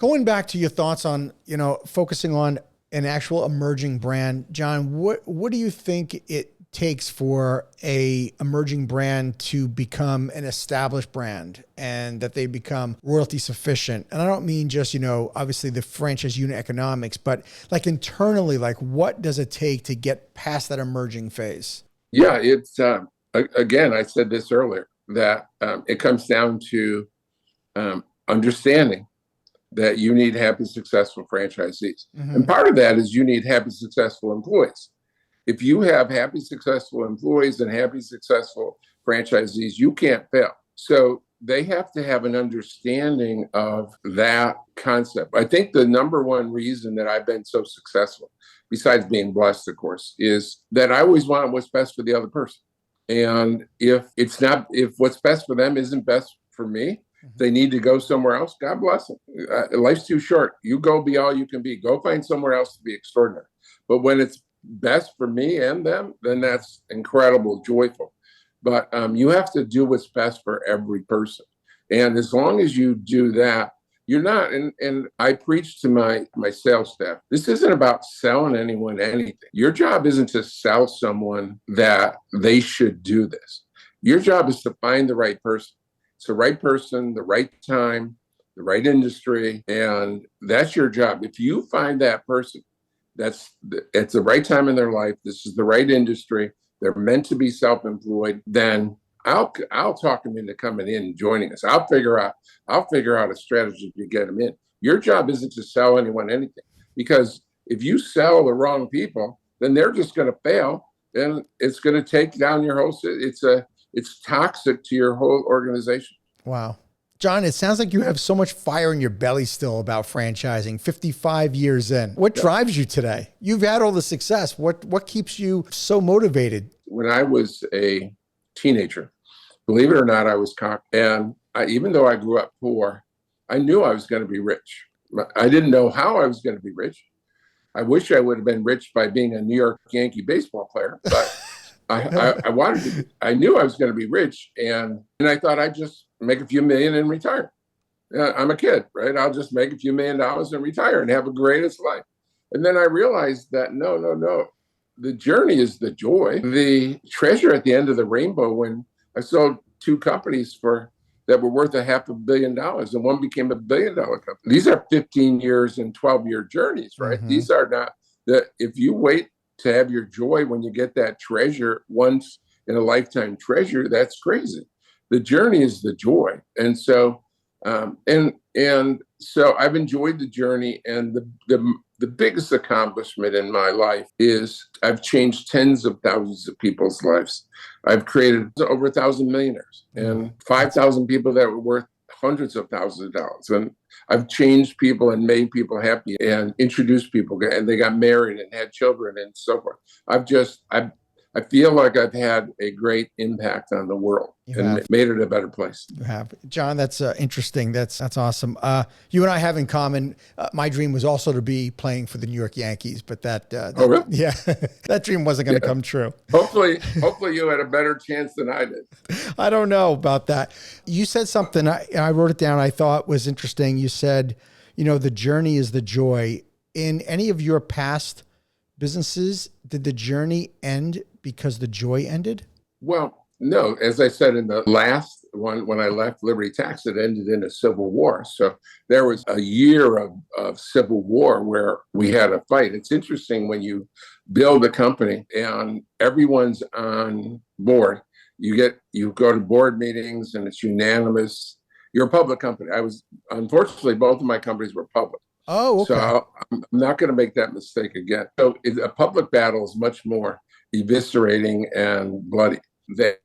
Going back to your thoughts on, focusing on an actual emerging brand, John, what do you think it takes for a emerging brand to become an established brand and that they become royalty sufficient? And I don't mean just, obviously the franchise unit economics, but like internally, like what does it take to get past that emerging phase? Yeah, it's again, I said this earlier, that it comes down to understanding that you need happy, successful franchisees. Mm-hmm. And part of that is you need happy, successful employees. If you have happy, successful employees and happy, successful franchisees, you can't fail. So they have to have an understanding of that concept. I think the number one reason that I've been so successful, besides being blessed, of course, is that I always want what's best for the other person. And if what's best for them isn't best for me, they need to go somewhere else, God bless them. Life's too short. You go be all you can be. Go find somewhere else to be extraordinary. But when it's best for me and them, then that's incredible, joyful. But you have to do what's best for every person. And as long as you do that, you're not, and I preach to my sales staff, this isn't about selling anyone anything. Your job isn't to sell someone that they should do this. Your job is to find the right person. It's the right person, the right time, the right industry, and that's your job. If you find that person, it's the right time in their life, this is the right industry, they're meant to be self-employed, then I'll talk them into coming in and joining us. I'll figure out a strategy to get them in. Your job isn't to sell anyone anything, because if you sell the wrong people, then they're just going to fail, and it's going to take down your whole. It's toxic to your whole organization. Wow. John, it sounds like you have so much fire in your belly still about franchising 55 years in. What drives you today? You've had all the success. What keeps you so motivated? When I was a teenager, believe it or not, I was cocky. And even though I grew up poor, I knew I was going to be rich. I didn't know how I was going to be rich. I wish I would have been rich by being a New York Yankee baseball player, but I knew I was going to be rich, and I thought I'd just make a few million and retire. I'm a kid, right? I'll just make a few $1 million and retire and have a greatest life. And then I realized that no. The journey is the joy. The treasure at the end of the rainbow, when I sold 2 companies that were worth $500 million, and one became $1 billion company. These are 15 years and 12-year journeys, right? Mm-hmm. These are not if you wait to have your joy when you get that treasure, once in a lifetime treasure, that's crazy. The journey is the joy. And so, so I've enjoyed the journey, and the biggest accomplishment in my life is I've changed tens of thousands of people's lives. I've created over 1,000 millionaires and 5,000 people that were worth hundreds of thousands of dollars. And I've changed people and made people happy and introduced people, and they got married and had children and so forth. I feel like I've had a great impact on the world and made it a better place. You have. John, that's interesting. That's awesome. You and I have in common, my dream was also to be playing for the New York Yankees, but oh, really? Yeah, that dream wasn't going to come true. Hopefully you had a better chance than I did. I don't know about that. You said something, I wrote it down, I thought was interesting. You said, the journey is the joy. In any of your past businesses, did the journey end because the joy ended? Well, no. As I said in the last one, when I left Liberty Tax, it ended in a civil war. So there was a year of civil war where we had a fight. It's interesting when you build a company and everyone's on board. You go to board meetings and it's unanimous. You're a public company. Unfortunately, both of my companies were public. Oh, okay. So I'm not going to make that mistake again. So a public battle is much more eviscerating and bloody. They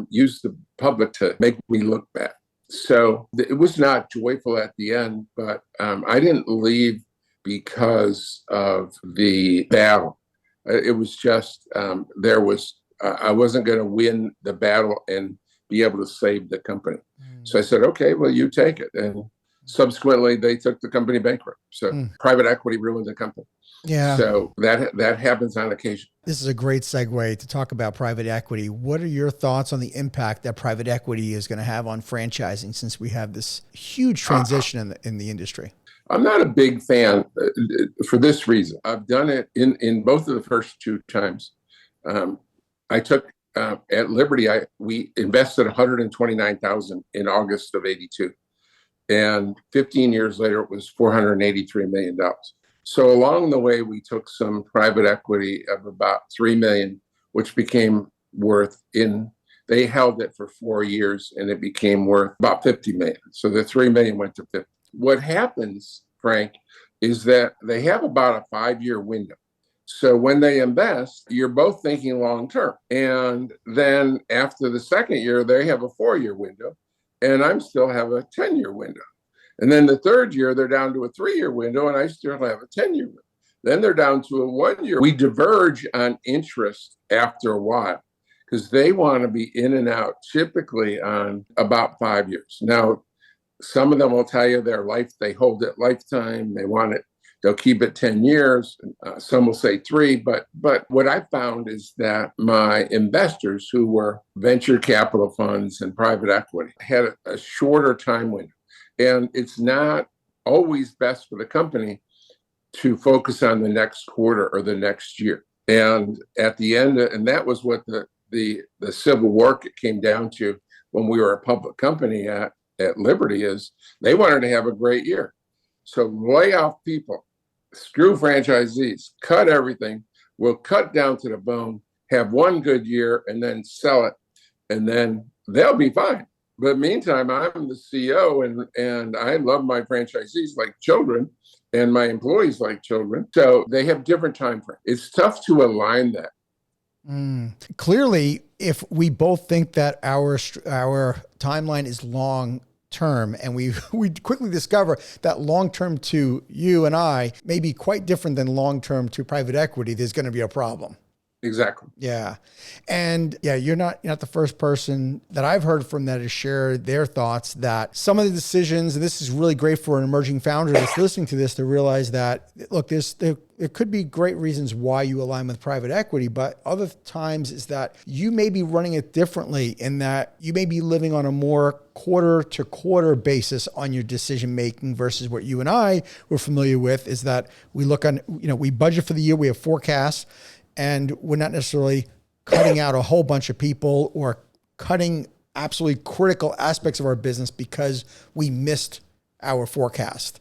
used the public to make me look bad. So it was not joyful at the end, but I didn't leave because of the battle. It was just, I wasn't going to win the battle and be able to save the company. So I said, okay, well, you take it. And subsequently, they took the company bankrupt. So private equity ruined the company. Yeah. So that happens on occasion. This is a great segue to talk about private equity. What are your thoughts on the impact that private equity is going to have on franchising, since we have this huge transition in the industry? I'm not a big fan for this reason. I've done it in both of the first two times. I took at Liberty. We invested 129,000 in August of '82, and 15 years later, it was $483 million. So along the way, we took some private equity of about $3 million, which became worth they held it for 4 years and it became worth about $50 million. So the $3 million went to 50. What happens, Frank, is that they have about a 5-year window. So when they invest, you're both thinking long term. And then after the second year, they have a 4-year window, and I still have a 10-year window. And then the third year, they're down to a 3-year window, and I still have a 10-year window. Then they're down to a 1-year. We diverge on interest after a while because they want to be in and out typically on about 5 years. Now, some of them will tell you they hold it lifetime. They want it, they'll keep it 10 years. Some will say 3. But what I found is that my investors, who were venture capital funds and private equity, had a shorter time window. And it's not always best for the company to focus on the next quarter or the next year. And at the end, and that was what the civil war came down to when we were a public company at Liberty, is they wanted to have a great year. So lay off people, screw franchisees, cut everything. We'll cut down to the bone, have one good year, and then sell it, and then they'll be fine. But meantime, I'm the CEO, and I love my franchisees like children, and my employees like children. So they have different time frames. It's tough to align that. Clearly, if we both think that our timeline is long term, and we quickly discover that long term to you and I may be quite different than long term to private equity, there's going to be a problem. Exactly. Yeah. And yeah, you're not the first person that I've heard from that has shared their thoughts that some of the decisions, and this is really great for an emerging founder that's listening to this, to realize that, look, there could be great reasons why you align with private equity, but other times is that you may be running it differently, in that you may be living on a more quarter to quarter basis on your decision making versus what you and I were familiar with, is that we look on, we budget for the year, we have forecasts, and we're not necessarily cutting out a whole bunch of people or cutting absolutely critical aspects of our business because we missed our forecast.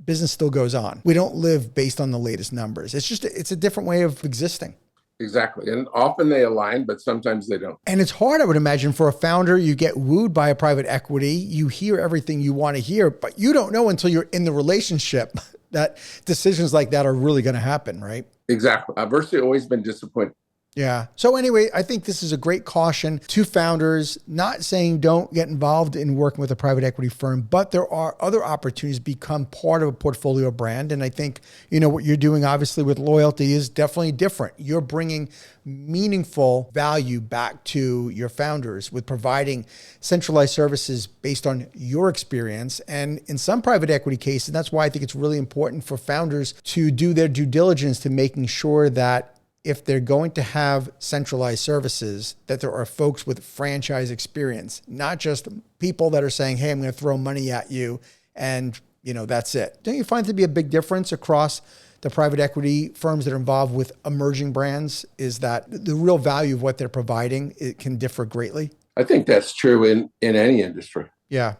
Business still goes on. We don't live based on the latest numbers. It's a different way of existing. Exactly. And often they align, but sometimes they don't. And it's hard, I would imagine, for a founder. You get wooed by a private equity. You hear everything you want to hear, but you don't know until you're in the relationship that decisions like that are really going to happen, right? Exactly. I've virtually always been disappointed. Yeah. So anyway, I think this is a great caution to founders, not saying don't get involved in working with a private equity firm, but there are other opportunities to become part of a portfolio brand. And I think, what you're doing obviously with loyalty is definitely different. You're bringing meaningful value back to your founders with providing centralized services based on your experience. And in some private equity cases, that's why I think it's really important for founders to do their due diligence to making sure that if they're going to have centralized services, that there are folks with franchise experience, not just people that are saying, hey, I'm going to throw money at you and, that's it. Don't you find it to be a big difference across the private equity firms that are involved with emerging brands, is that the real value of what they're providing, it can differ greatly? I think that's true in any industry. Yeah.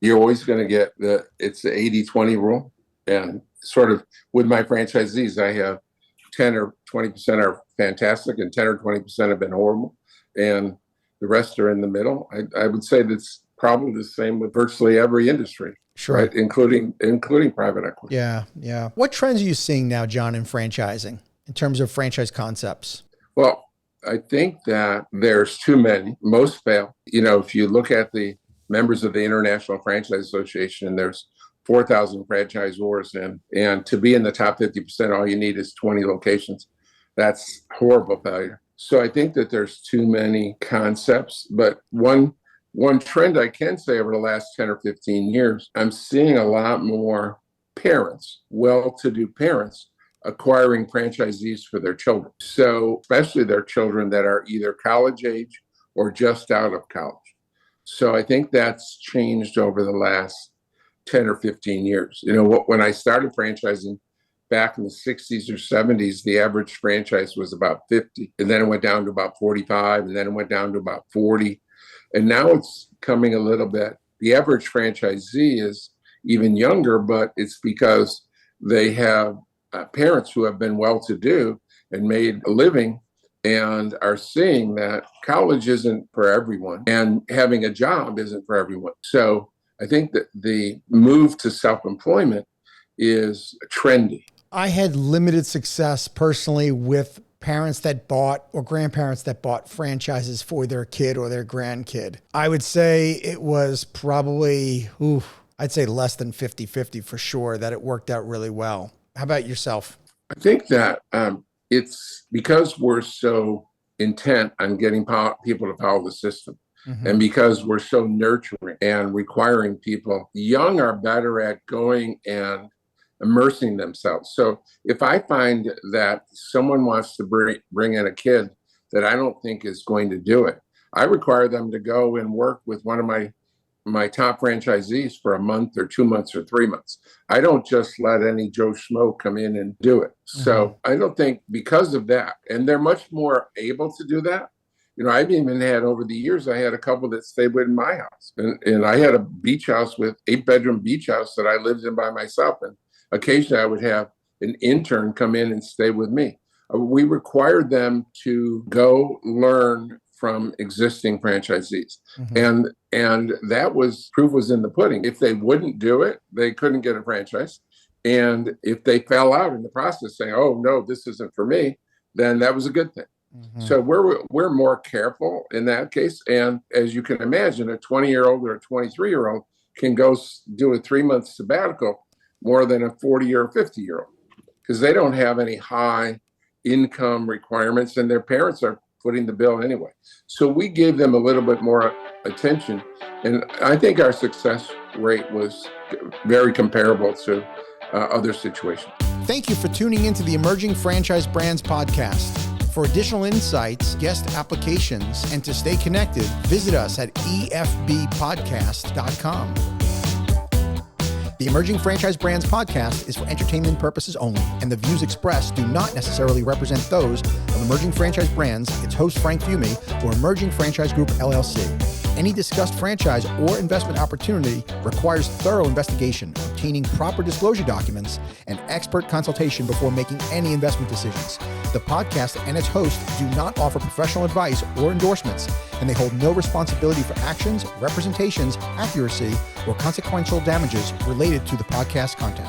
You're always going to get it's the 80-20 rule. And sort of with my franchisees, I have 10 or 20% are fantastic and 10 or 20% have been horrible. And the rest are in the middle. I would say that's probably the same with virtually every industry. Sure. Right? Including private equity. Yeah. Yeah. What trends are you seeing now, John, in franchising in terms of franchise concepts? Well, I think that there's too many. Most fail. If you look at the members of the International Franchise Association, there's 4,000 franchisors, and to be in the top 50%, all you need is 20 locations. That's horrible failure. So I think that there's too many concepts. But one trend I can say over the last 10 or 15 years, I'm seeing a lot more parents, well-to-do parents, acquiring franchisees for their children. So especially their children that are either college age or just out of college. So I think that's changed over the last 10 or 15 years. When I started franchising back in the 60s or 70s, the average franchise was about 50. And then it went down to about 45. And then it went down to about 40. And now it's coming a little bit. The average franchisee is even younger, but it's because they have parents who have been well-to-do and made a living and are seeing that college isn't for everyone and having a job isn't for everyone. So I think that the move to self-employment is trendy. I had limited success personally with parents that bought or grandparents that bought franchises for their kid or their grandkid. I would say it was probably, I'd say less than 50-50 for sure that it worked out really well. How about yourself? I think that it's because we're so intent on getting people to follow the system. Mm-hmm. And because we're so nurturing and requiring people, young are better at going and immersing themselves. So if I find that someone wants to bring in a kid that I don't think is going to do it, I require them to go and work with one of my top franchisees for a month or 2 months or 3 months. I don't just let any Joe Schmo come in and do it. Mm-hmm. So I don't think because of that, and they're much more able to do that. I've even had over the years, I had a couple that stayed with my house. And I had a beach house with 8-bedroom beach house that I lived in by myself. And occasionally I would have an intern come in and stay with me. We required them to go learn from existing franchisees. Mm-hmm. And that proof was in the pudding. If they wouldn't do it, they couldn't get a franchise. And if they fell out in the process saying, oh no, this isn't for me, then that was a good thing. Mm-hmm. So we're more careful in that case. And as you can imagine, a 20-year-old or a 23-year-old can go do a 3-month sabbatical more than a 40 or 50-year-old because they don't have any high income requirements and their parents are footing the bill anyway. So we gave them a little bit more attention. And I think our success rate was very comparable to other situations. Thank you for tuning into the Emerging Franchise Brands podcast. For additional insights, guest applications, and to stay connected, visit us at efbpodcast.com. The Emerging Franchise Brands podcast is for entertainment purposes only, and the views expressed do not necessarily represent those of Emerging Franchise Brands, its host Frank Fumey, or Emerging Franchise Group, LLC. Any discussed franchise or investment opportunity requires thorough investigation, obtaining proper disclosure documents, and expert consultation before making any investment decisions. The podcast and its host do not offer professional advice or endorsements, and they hold no responsibility for actions, representations, accuracy, or consequential damages related to the podcast content.